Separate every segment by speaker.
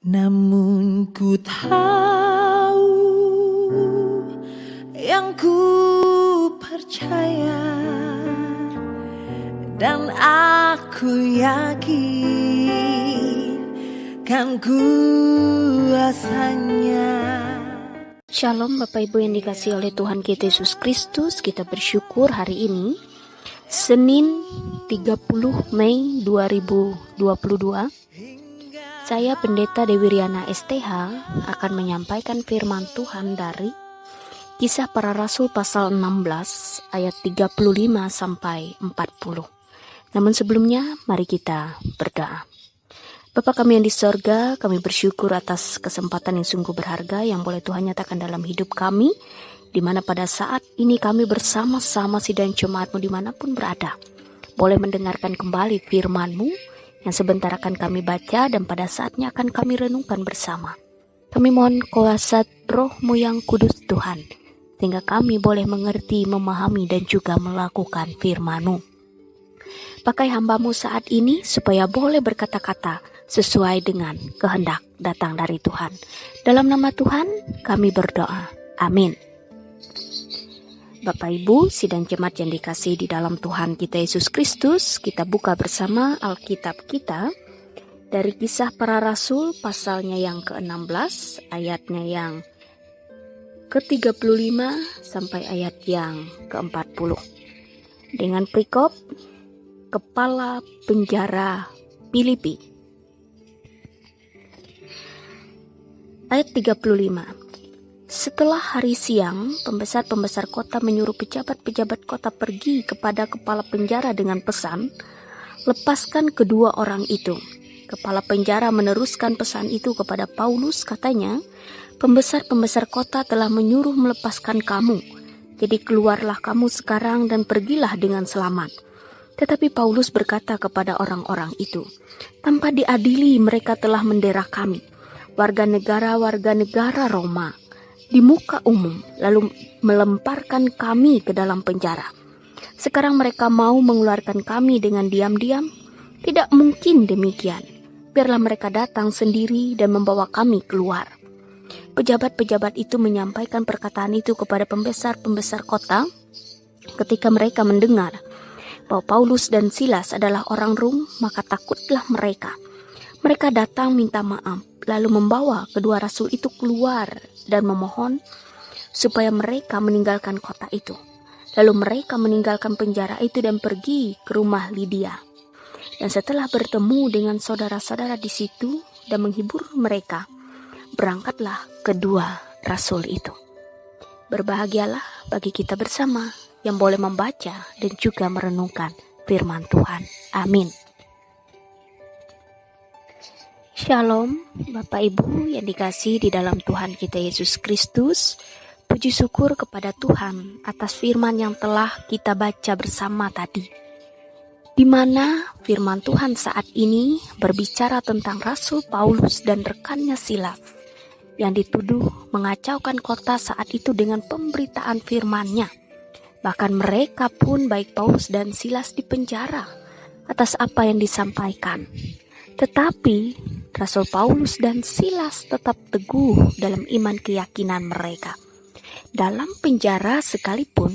Speaker 1: Namun ku tahu yang ku percaya, dan aku yakin kan kuasanya.
Speaker 2: Shalom Bapak Ibu yang dikasihi oleh Tuhan kita Yesus Kristus. Kita bersyukur hari ini Senin 30 Mei 2022. Saya Pendeta Dewi Riana STH akan menyampaikan firman Tuhan dari Kisah Para Rasul pasal 16 ayat 35 sampai 40. Namun sebelumnya mari kita berdoa. Bapa kami yang di sorga, kami bersyukur atas kesempatan yang sungguh berharga yang boleh Tuhan nyatakan dalam hidup kami, di mana pada saat ini kami bersama-sama sidang jemaat-Mu dimanapun berada, boleh mendengarkan kembali firman-Mu yang sebentar akan kami baca dan pada saatnya akan kami renungkan bersama. Kami mohon kuasa Roh-Mu yang kudus Tuhan, sehingga kami boleh mengerti, memahami dan juga melakukan firman-Mu. Pakai hamba-Mu saat ini supaya boleh berkata-kata sesuai dengan kehendak datang dari Tuhan. Dalam nama Tuhan kami berdoa. Amin. Bapak Ibu, sidang jemaat yang dikasihi di dalam Tuhan kita Yesus Kristus, kita buka bersama Alkitab kita dari Kisah Para Rasul pasalnya yang ke-16, ayatnya yang ke-35 sampai ayat yang ke-40. Dengan perikop Kepala Penjara Filipi. Ayat 35. Setelah hari siang, pembesar-pembesar kota menyuruh pejabat-pejabat kota pergi kepada kepala penjara dengan pesan, lepaskan kedua orang itu. Kepala penjara meneruskan pesan itu kepada Paulus, katanya, pembesar-pembesar kota telah menyuruh melepaskan kamu. Jadi keluarlah kamu sekarang dan pergilah dengan selamat. Tetapi Paulus berkata kepada orang-orang itu, tanpa diadili mereka telah mendera kami, warga negara Roma, di muka umum, lalu melemparkan kami ke dalam penjara. Sekarang mereka mau mengeluarkan kami dengan diam-diam? Tidak mungkin demikian. Biarlah mereka datang sendiri dan membawa kami keluar. Pejabat-pejabat itu menyampaikan perkataan itu kepada pembesar-pembesar kota. Ketika mereka mendengar bahwa Paulus dan Silas adalah orang Rom, maka takutlah mereka. Mereka datang minta maaf, lalu membawa kedua rasul itu keluar dan memohon supaya mereka meninggalkan kota itu. Lalu mereka meninggalkan penjara itu dan pergi ke rumah Lydia. Dan setelah bertemu dengan saudara-saudara di situ dan menghibur mereka, berangkatlah kedua rasul itu. Berbahagialah bagi kita bersama yang boleh membaca dan juga merenungkan firman Tuhan. Amin. Shalom Bapak Ibu yang dikasihi di dalam Tuhan kita Yesus Kristus. Puji syukur kepada Tuhan atas firman yang telah kita baca bersama tadi, di mana firman Tuhan saat ini berbicara tentang Rasul Paulus dan rekannya Silas yang dituduh mengacaukan kota saat itu dengan pemberitaan firman-Nya. Bahkan mereka pun, baik Paulus dan Silas, dipenjara atas apa yang disampaikan. Tetapi Rasul Paulus dan Silas tetap teguh dalam iman keyakinan mereka. Dalam penjara sekalipun,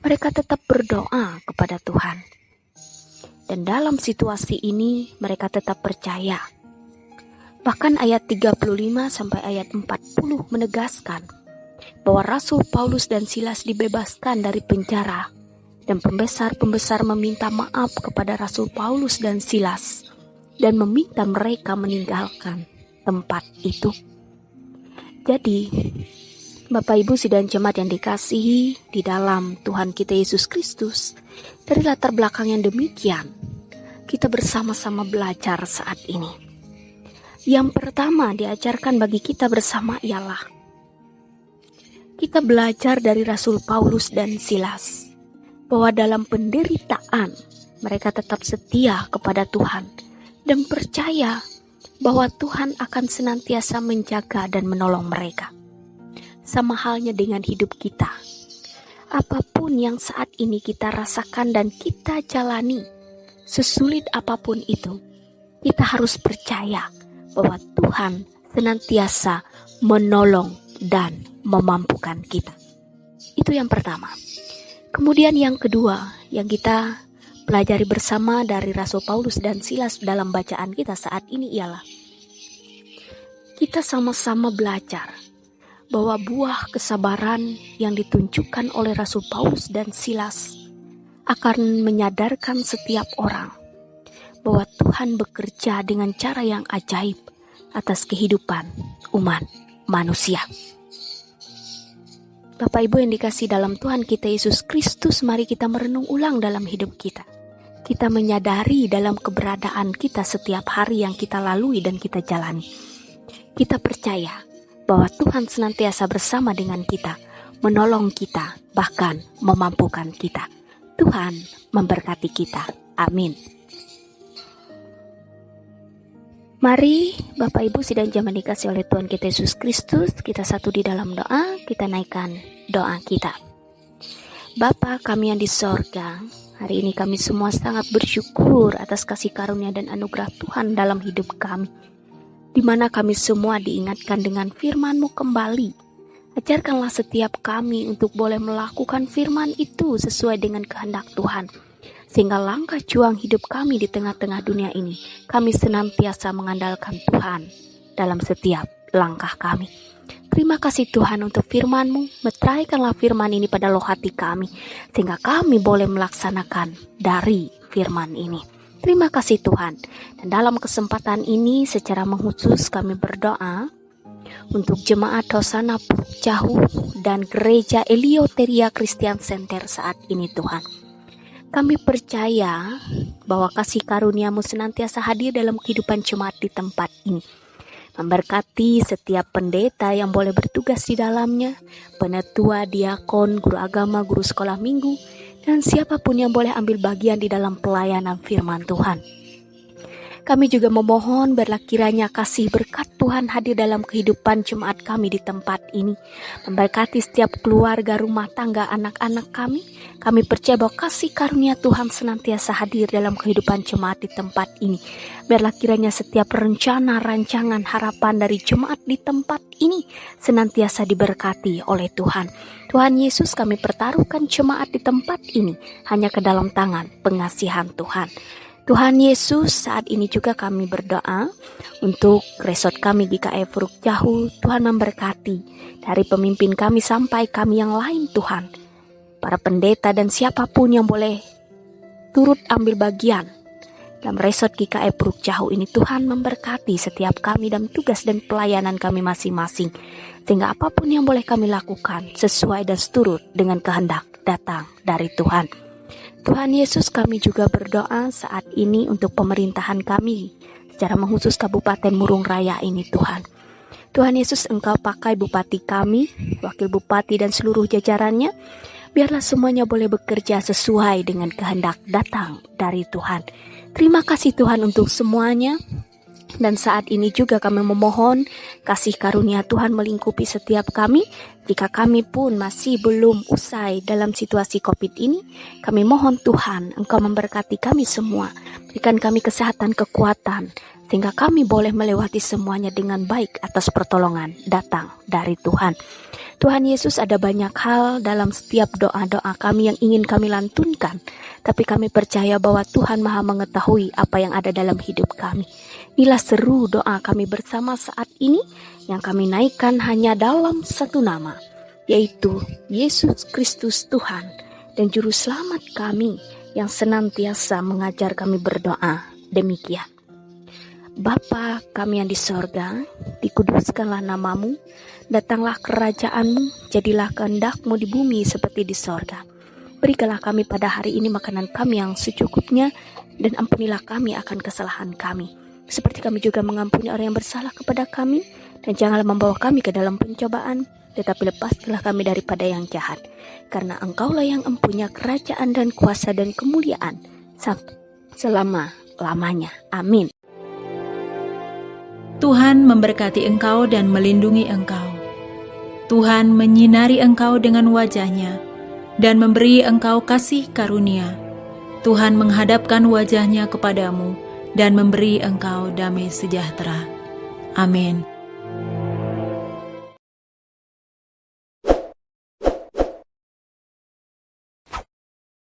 Speaker 2: mereka tetap berdoa kepada Tuhan. Dan dalam situasi ini, mereka tetap percaya. Bahkan ayat 35 sampai ayat 40 menegaskan bahwa Rasul Paulus dan Silas dibebaskan dari penjara. Dan pembesar-pembesar meminta maaf kepada Rasul Paulus dan Silas dan meminta mereka meninggalkan tempat itu. Jadi, Bapak Ibu sidang jemaat yang dikasihi di dalam Tuhan kita Yesus Kristus, dari latar belakang yang demikian, kita bersama-sama belajar saat ini. Yang pertama diajarkan bagi kita bersama ialah kita belajar dari Rasul Paulus dan Silas, bahwa dalam penderitaan mereka tetap setia kepada Tuhan dan percaya bahwa Tuhan akan senantiasa menjaga dan menolong mereka. Sama halnya dengan hidup kita. Apapun yang saat ini kita rasakan dan kita jalani, sesulit apapun itu, kita harus percaya bahwa Tuhan senantiasa menolong dan memampukan kita. Itu yang pertama. Kemudian yang kedua yang kita pelajari bersama dari Rasul Paulus dan Silas dalam bacaan kita saat ini ialah kita sama-sama belajar bahwa buah kesabaran yang ditunjukkan oleh Rasul Paulus dan Silas akan menyadarkan setiap orang bahwa Tuhan bekerja dengan cara yang ajaib atas kehidupan umat manusia. Bapak Ibu yang dikasihi dalam Tuhan kita Yesus Kristus, mari kita merenung ulang dalam hidup kita. Kita menyadari dalam keberadaan kita setiap hari yang kita lalui dan kita jalani. Kita percaya bahwa Tuhan senantiasa bersama dengan kita, menolong kita, bahkan memampukan kita. Tuhan memberkati kita. Amin. Mari Bapak Ibu sidang jemaat dikasihi oleh Tuhan kita Yesus Kristus, kita satu di dalam doa, kita naikkan doa kita. Bapa kami yang di sorga, hari ini kami semua sangat bersyukur atas kasih karunia dan anugerah Tuhan dalam hidup kami, di mana kami semua diingatkan dengan firman-Mu kembali. Ajarkanlah setiap kami untuk boleh melakukan firman itu sesuai dengan kehendak Tuhan, sehingga langkah juang hidup kami di tengah-tengah dunia ini, kami senantiasa mengandalkan Tuhan dalam setiap langkah kami. Terima kasih Tuhan untuk firman-Mu, meteraikanlah firman ini pada loh hati kami, sehingga kami boleh melaksanakan dari firman ini. Terima kasih Tuhan. Dan dalam kesempatan ini secara mengkhusus kami berdoa untuk jemaat Hosana Puruk Jahu dan gereja Eleutheria Christian Center saat ini Tuhan. Kami percaya bahwa kasih karunia-Mu senantiasa hadir dalam kehidupan jemaat di tempat ini. Memberkati setiap pendeta yang boleh bertugas di dalamnya, penatua, diakon, guru agama, guru sekolah minggu, dan siapapun yang boleh ambil bagian di dalam pelayanan firman Tuhan. Kami juga memohon biarlah kiranya kasih berkat Tuhan hadir dalam kehidupan jemaat kami di tempat ini. Memberkati setiap keluarga, rumah tangga, anak-anak kami. Kami percaya bahwa kasih karunia Tuhan senantiasa hadir dalam kehidupan jemaat di tempat ini. Biarlah kiranya setiap rencana, rancangan, harapan dari jemaat di tempat ini senantiasa diberkati oleh Tuhan. Tuhan Yesus, kami pertaruhkan jemaat di tempat ini hanya ke dalam tangan pengasihan Tuhan. Tuhan Yesus, saat ini juga kami berdoa untuk resort kami GKI Puruk Jahu. Tuhan memberkati dari pemimpin kami sampai kami yang lain Tuhan. Para pendeta dan siapapun yang boleh turut ambil bagian dalam resort GKI Puruk Jahu ini, Tuhan memberkati setiap kami dalam tugas dan pelayanan kami masing-masing. Sehingga apapun yang boleh kami lakukan sesuai dan seturut dengan kehendak datang dari Tuhan. Tuhan Yesus, kami juga berdoa saat ini untuk pemerintahan kami secara mengkhusus Kabupaten Murung Raya ini Tuhan. Tuhan Yesus, Engkau pakai bupati kami, wakil bupati dan seluruh jajarannya, biarlah semuanya boleh bekerja sesuai dengan kehendak datang dari Tuhan. Terima kasih Tuhan untuk semuanya. Dan saat ini juga kami memohon kasih karunia Tuhan melingkupi setiap kami. Jika kami pun masih belum usai dalam situasi COVID ini, kami mohon Tuhan Engkau memberkati kami semua. Berikan kami kesehatan, kekuatan, sehingga kami boleh melewati semuanya dengan baik atas pertolongan datang dari Tuhan. Tuhan Yesus, ada banyak hal dalam setiap doa-doa kami yang ingin kami lantunkan, tapi kami percaya bahwa Tuhan Maha mengetahui apa yang ada dalam hidup kami. Inilah seru doa kami bersama saat ini yang kami naikkan hanya dalam satu nama, yaitu Yesus Kristus Tuhan dan Juru Selamat kami yang senantiasa mengajar kami berdoa demikian. Bapa kami yang di sorga, dikuduskanlah namamu, datanglah kerajaan-Mu, jadilah kehendak-Mu di bumi seperti di sorga. Berikanlah kami pada hari ini makanan kami yang secukupnya, dan ampunilah kami akan kesalahan kami, seperti kami juga mengampuni orang yang bersalah kepada kami, dan janganlah membawa kami ke dalam pencobaan, tetapi lepaskanlah kami daripada yang jahat, karena Engkaulah yang empunya kerajaan dan kuasa dan kemuliaan sampai selama-lamanya. Amin.
Speaker 3: Tuhan memberkati engkau dan melindungi engkau. Tuhan menyinari engkau dengan wajah-Nya dan memberi engkau kasih karunia. Tuhan menghadapkan wajah-Nya kepadamu dan memberi engkau damai sejahtera. Amin.